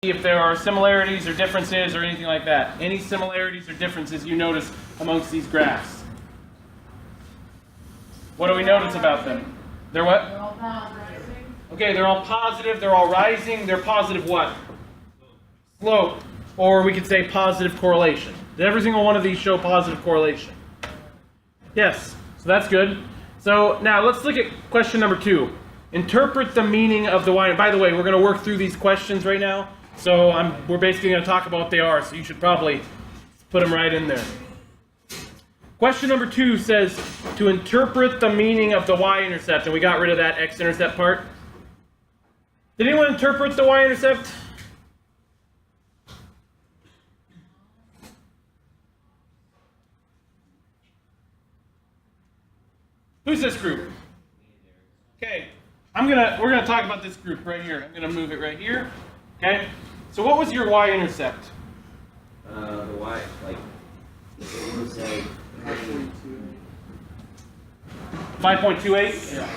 if there are similarities or differences or anything like that. Any similarities or differences you notice amongst these graphs? What do we notice about them? They're what? They're all positive. Okay, they're all positive, they're all rising. They're positive what? Slope. Or we could say positive correlation. Did every single one of these show positive correlation? Yes, so that's good. So now let's look at question number 2. Interpret the meaning of the y. And by the way, we're going to work through these questions right now. So we're basically going to talk about what they are. So you should probably put them right in there. Question number 2 says to interpret the meaning of the y-intercept. And we got rid of that x-intercept part. Did anyone interpret the y-intercept? Who's this group? Okay, we're gonna talk about this group right here. I'm gonna move it right here. Okay, so what was your y-intercept? The y, like, it was like 5.28? Yeah.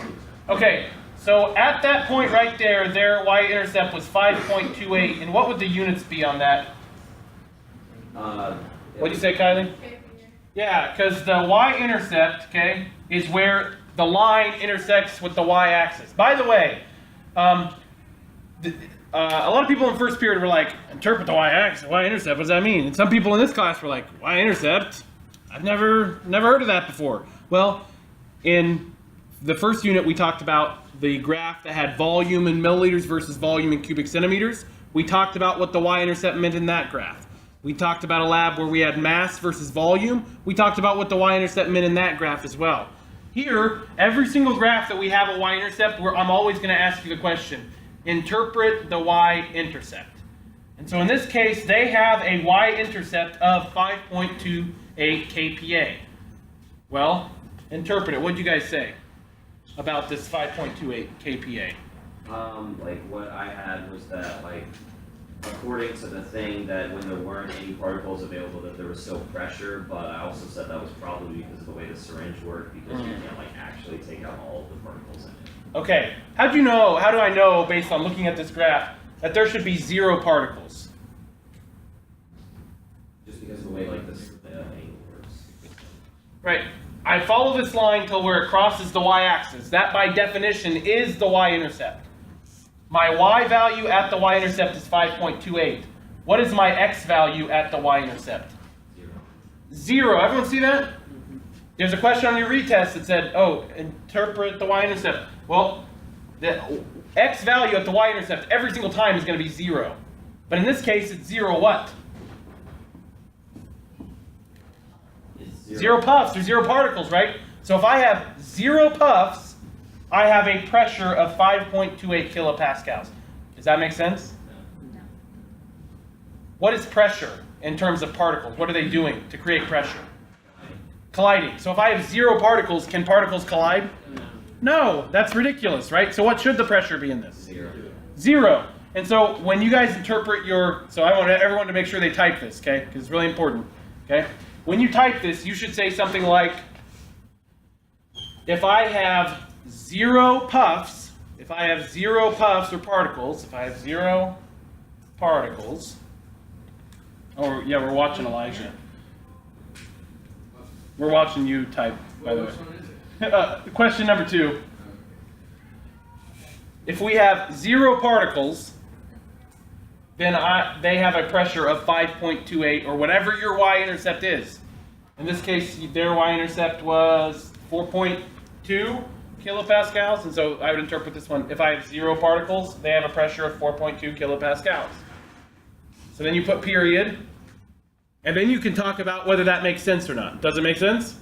Okay, so at that point right there, their y-intercept was 5.28, and what would the units be on that? What do you say, Kylie? Yeah, because the y-intercept, okay, is where the line intersects with the y-axis. By the way, a lot of people in first period were like, interpret the y-axis, y-intercept, what does that mean? And some people in this class were like, y-intercept? I've never heard of that before. Well, in the first unit we talked about the graph that had volume in milliliters versus volume in cubic centimeters. We talked about what the y-intercept meant in that graph. We talked about a lab where we had mass versus volume. We talked about what the y-intercept meant in that graph as well. Here, every single graph that we have a y-intercept, I'm always going to ask you the question, interpret the y-intercept. And so in this case, they have a y-intercept of 5.28 kPa. Well, interpret it. What did you guys say about this 5.28 kPa? Like what I had was that, like, according to the thing, that when there weren't any particles available, that there was still pressure, but I also said that was probably because of the way the syringe worked, because you can't, like, actually take out all of the particles in it. Okay, how do I know, based on looking at this graph, that there should be 0 particles? Just because of the way, like, this angle works. Right. I follow this line till where it crosses the y-axis. That, by definition, is the y-intercept. My y value at the y-intercept is 5.28. What is my x value at the y-intercept? 0. Everyone see that? There's a question on your retest that said, oh, interpret the y-intercept. Well, the x value at the y-intercept every single time is going to be 0. But in this case, it's 0 what? 0 puffs, or 0 particles, right? So if I have 0 puffs, I have a pressure of 5.28 kilopascals. Does that make sense? No. What is pressure in terms of particles? What are they doing to create pressure? Colliding. So if I have 0 particles, can particles collide? No, that's ridiculous, right? So what should the pressure be in this? 0. 0. And so when you guys interpret so I want everyone to make sure they type this, okay? Because it's really important, okay? When you type this, you should say something like, if I have 0 puffs, or particles, oh yeah, we're watching Elijah. We're watching you type, by the way. Question number 2. If we have 0 particles, then they have a pressure of 5.28, or whatever your y-intercept is. In this case, their y-intercept was 4.2 kilopascals, and so I would interpret this one. If I have 0 particles, they have a pressure of 4.2 kilopascals. So then you put period, and then you can talk about whether that makes sense or not. Does it make sense?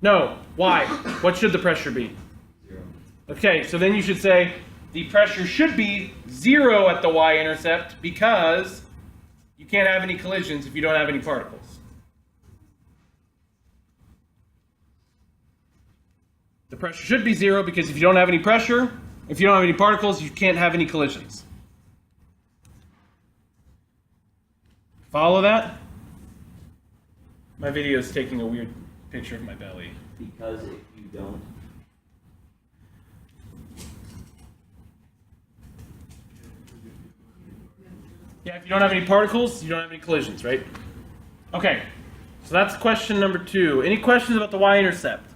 No. Why? What should the pressure be? 0. Okay, so then you should say the pressure should be 0 at the y-intercept because you can't have any collisions if you don't have any particles. The pressure should be 0 because if you don't have any pressure, if you don't have any particles, you can't have any collisions. Follow that? My video is taking a weird picture of my belly. Because if you don't Yeah, if you don't have any particles, you don't have any collisions, right? Okay, so that's question number 2. Any questions about the y-intercept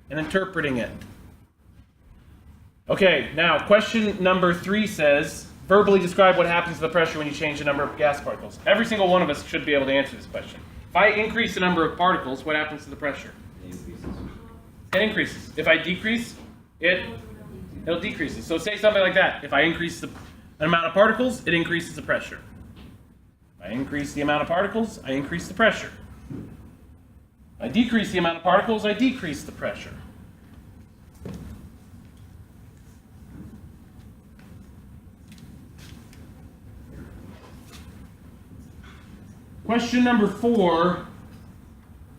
and interpreting it? Okay, now question number 3 says, verbally describe what happens to the pressure when you change the number of gas particles. Every single one of us should be able to answer this question. If I increase the number of particles, what happens to the pressure? It increases. If I decrease, it'll decrease. So say something like that. If I increase the amount of particles, it increases the pressure. If I increase the amount of particles, I increase the pressure. If I decrease the amount of particles, I decrease the pressure. Question number 4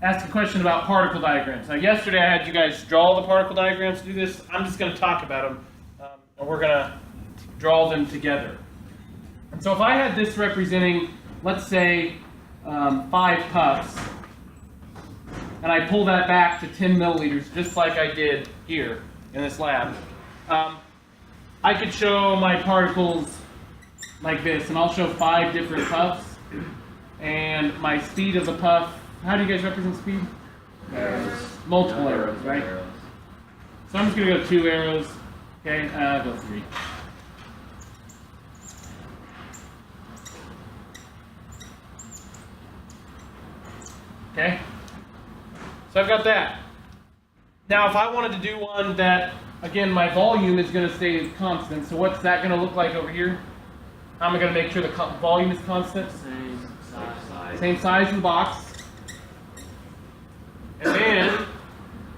asks a question about particle diagrams. Now, yesterday I had you guys draw the particle diagrams to do this. I'm just going to talk about them, and we're going to draw them together. And so if I had this representing, let's say, 5 puffs, and I pull that back to 10 milliliters, just like I did here in this lab, I could show my particles like this, and I'll show 5 different puffs. And my speed of the puff, how do you guys represent speed? Arrows. Multiple arrows, right? Arrows. So I'm just going to go 2 arrows. Okay, I'll go 3. Okay, so I've got that. Now if I wanted to do one that, again, my volume is going to stay constant, so what's that going to look like over here? How am I going to make sure the volume is constant? Same size in the box. And then,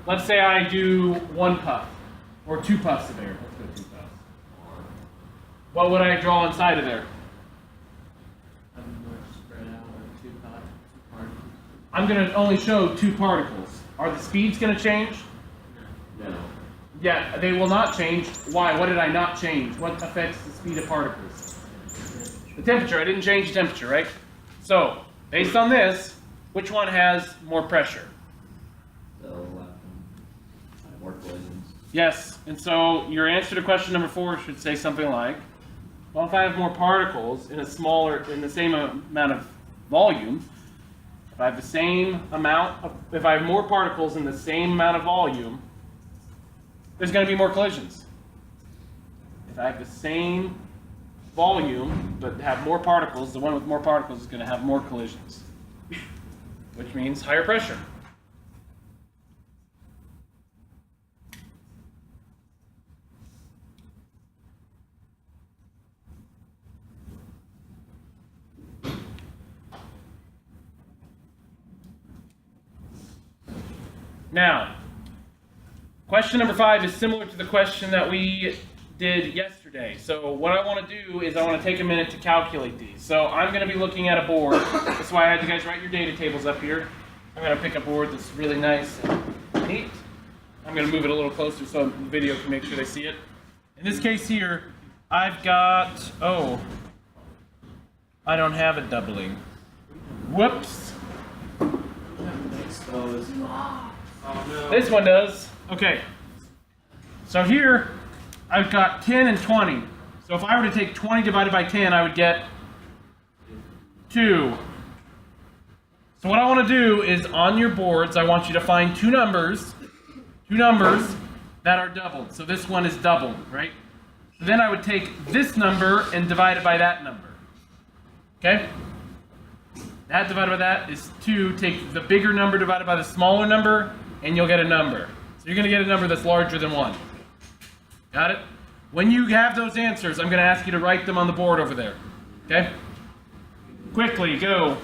let's say I do 1 puff, or 2 puffs of air. Let's go 2 puffs. What would I draw inside of there? I'm going to only show 2 particles. Are the speeds going to change? No. Yeah, they will not change. Why? What did I not change? What affects the speed of particles? The temperature. I didn't change the temperature, right? So, based on this, which one has more pressure? The left one. More collisions. Yes, and so your answer to question number 4 should say something like, well, if I have more particles in the same amount of volume, if I have more particles in the same amount of volume, there's going to be more collisions. If I have the same volume, but have more particles, the one with more particles is going to have more collisions, which means higher pressure. Now, question number 5 is similar to the question that we did yesterday. So what I want to do is I want to take a minute to calculate these. So I'm going to be looking at a board. That's why I had you guys write your data tables up here. I'm going to pick a board that's really nice and neat. I'm going to move it a little closer so the video can make sure they see it. In this case here, I've got, I don't have a doubling. Whoops. This one does. Okay. So here, I've got 10 and 20. So if I were to take 20 divided by 10, I would get 2. So what I want to do is on your boards, I want you to find two numbers that are doubled. So this one is doubled, right? So then I would take this number and divide it by that number. Okay? That divided by that is 2. Take the bigger number divided by the smaller number, and you'll get a number. So you're going to get a number that's larger than 1. Got it? When you have those answers, I'm going to ask you to write them on the board over there. Okay? Quickly, go.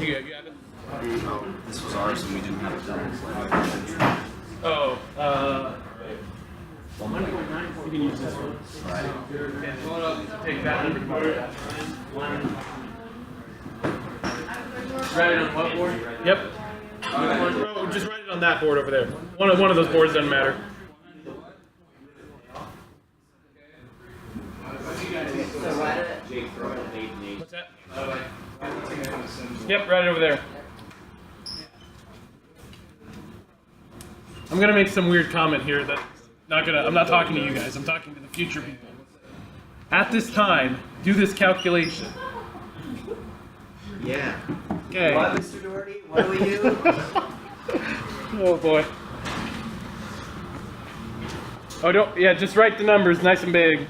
You have it? Oh, this was ours and we didn't have a double. You can use this one. Right. Okay, pull it up, take that number. Write it on what board? Yep. Oh, just write it on that board over there. One of those boards doesn't matter. What's that? Yep, write it over there. I'm gonna make some weird comment here that I'm not talking to you guys, I'm talking to the future people. At this time, do this calculation. Yeah. Okay. What, Mr. Doherty? What do we do? Oh boy. Oh, yeah, just write the numbers nice and big.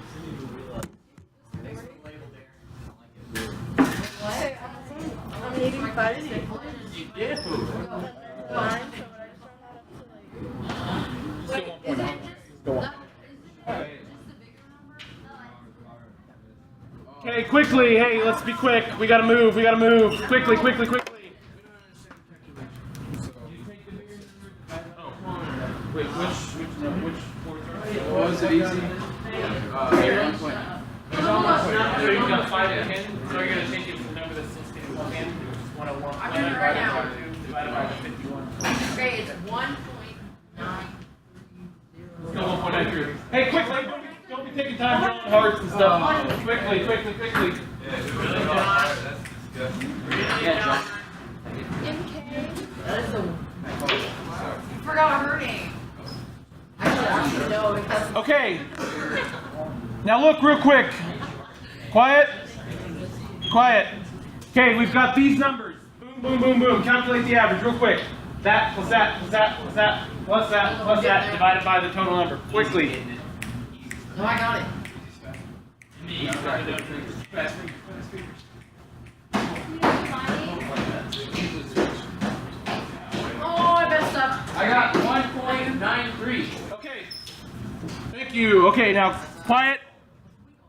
I'm eating 5 staples. Fine, so I just don't have to like. Okay, quickly, hey, let's be quick. We gotta move, Quickly. Wait, which Was it easy? So you've got 5 and 10, so you're gonna take it from the number that's listed in 10, which is 101. I'm doing it right now. Divided by 51. Okay, it's 1.9. Still 1.93. Hey, quickly, don't be taking time drawing hearts and stuff. Quickly. Yeah, John. You forgot her name. Actually, no, because Okay. Now look real quick. Quiet. Okay, we've got these numbers. Boom. Calculate the average real quick. That plus that plus that plus that plus that plus that divided by the total number. Quickly. no, I got it. Oh, I messed up. I got 1.93. Okay. Thank you. Okay, now quiet.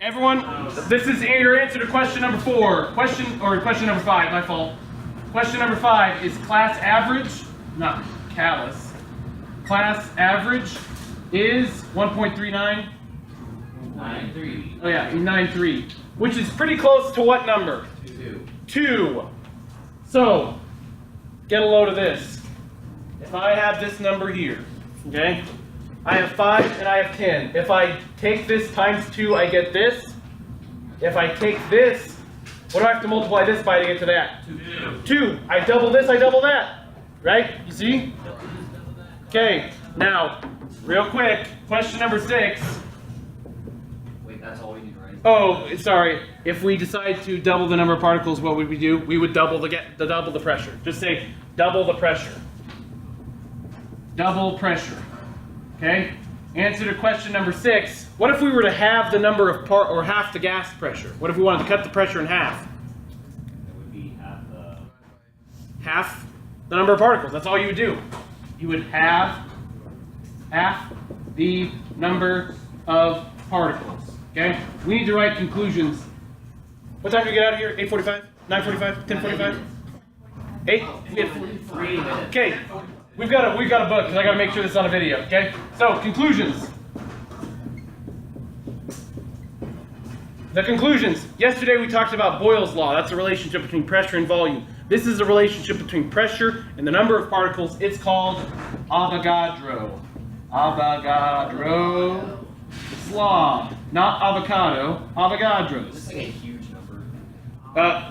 Everyone, this is your answer to question number 4. Question number 5, my fault. Question number 5 is class average, not callus. Class average is 1.39. 9.3. Oh yeah, 9.3, which is pretty close to what number? 2. So, get a load of this. If I have this number here, okay? I have 5 and I have 10. If I take this times 2, I get this. If I take this, what do I have to multiply this by to get to that? 2. I double this, I double that. Right? You see? Okay, now, real quick, question number 6. Wait, that's all we need, right? Oh, sorry. If we decide to double the number of particles, what would we do? We would double the pressure. Just say double the pressure. Double pressure. Okay? Answer to question number 6. What if we were to halve the number of or half the gas pressure? What if we wanted to cut the pressure in half? That would be Half the number of particles. That's all you would do. You would half the number of particles. Okay? We need to write conclusions. What time do we get out of here? 8:45? 9:45? 10:45? 8? We have 3 minutes. Okay. We've got a book because I got to make sure this is on a video. Okay. So conclusions. The conclusions. Yesterday we talked about Boyle's law. That's a relationship between pressure and volume. This is a relationship between pressure and the number of particles. It's called Avogadro. Avogadro's law. Not avocado. Avogadro's. This is like a huge number.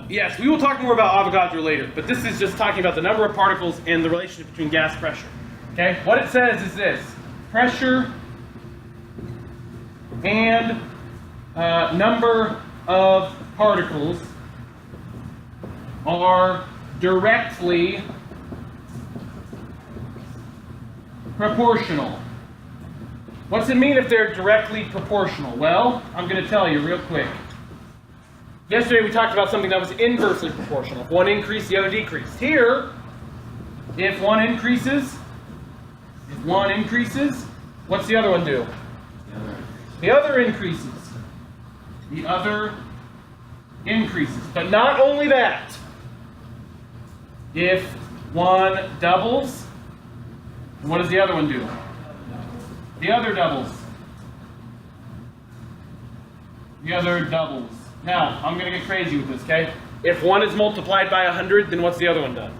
Yes, we will talk more about Avogadro later, but this is just talking about the number of particles and the relationship between gas pressure. Okay? What it says is this. Pressure and number of particles are directly proportional. What's it mean if they're directly proportional? Well, I'm going to tell you real quick. Yesterday we talked about something that was inversely proportional. If one increased, the other decreased. Here, if one increases, what's the other one do? The other increases. The other increases. But not only that. If one doubles, what does the other one do? The other doubles. The other doubles. Now, I'm going to get crazy with this, okay? If one is multiplied by 100, then what's the other one done?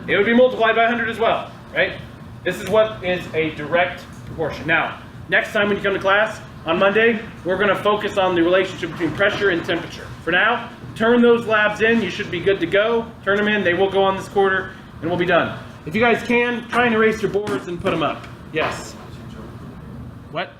It would be multiplied by 100 as well, right? This is what is a direct proportion. Now, next time when you come to class, on Monday, we're going to focus on the relationship between pressure and temperature. For now, turn those labs in. You should be good to go. Turn them in. They will go on this quarter, and we'll be done. If you guys can, try and erase your boards and put them up. Yes. What?